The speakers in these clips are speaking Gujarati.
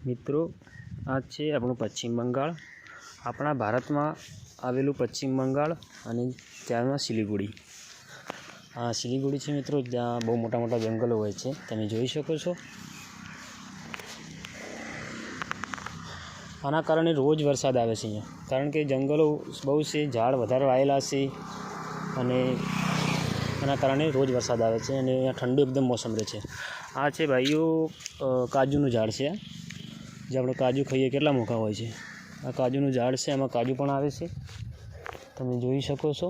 મિત્રો આ છે આપણું પશ્ચિમ બંગાળ। આપણા ભારતમાં આવેલું પશ્ચિમ બંગાળ અને ત્યાંના સિલિગુડી। આ સિલિગુડી છે મિત્રો, ત્યાં બહુ મોટા મોટા જંગલો હોય છે, તમે જોઈ શકો છો। આના કારણે રોજ વરસાદ આવે છે અહીંયા, કારણ કે જંગલો બહુ છે, ઝાડ વધારે વાવેલા છે અને એના કારણે રોજ વરસાદ આવે છે અને અહીંયા ઠંડુ એકદમ મોસમ રહે છે। આ છે ભાઈઓ કાજુનું ઝાડ છે, જે આપણે કાજુ ખાઈએ કેટલા મોટા હોય છે। આ કાજુનું ઝાડ છે, એમાં કાજુ પણ આવે છે, તમે જોઈ શકો છો।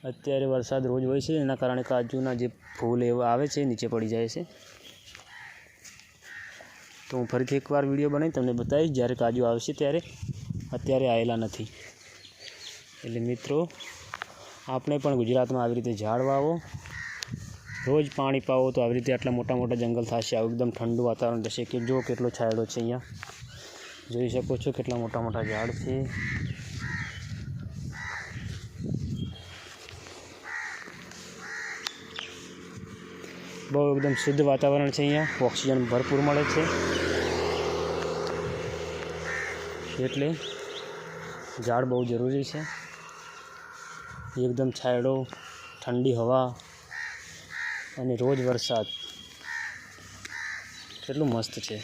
અત્યારે વરસાદ રોજ હોય છે, એના કારણે કાજુના જે ફૂલ એવા આવે છે નીચે પડી જાય છે। તો હું ફરીથી એકવાર વિડીયો બનાવી તમને બતાવીશ જ્યારે કાજુ આવશે ત્યારે, અત્યારે આવેલા નથી। એટલે મિત્રો આપણે પણ ગુજરાતમાં આવી રીતે ઝાડ વાવો, રોજ પાણી પાવો, તો આવી રીતે આટલા મોટા મોટા જંગલ થશે, આવું એકદમ ઠંડુ વાતાવરણ રહેશે। કે જો કેટલો છાંયડો છે, અહીંયા જોઈ શકો છો કેટલા મોટા મોટા ઝાડ છે। બહુ એકદમ શુદ્ધ વાતાવરણ છે, અહીંયા ઓક્સિજન ભરપૂર મળે છે, એટલે ઝાડ બહુ જરૂરી છે। એકદમ છાંયડો, ઠંડી હવા અને રોજ વરસાદ, કેટલું મસ્ત છે।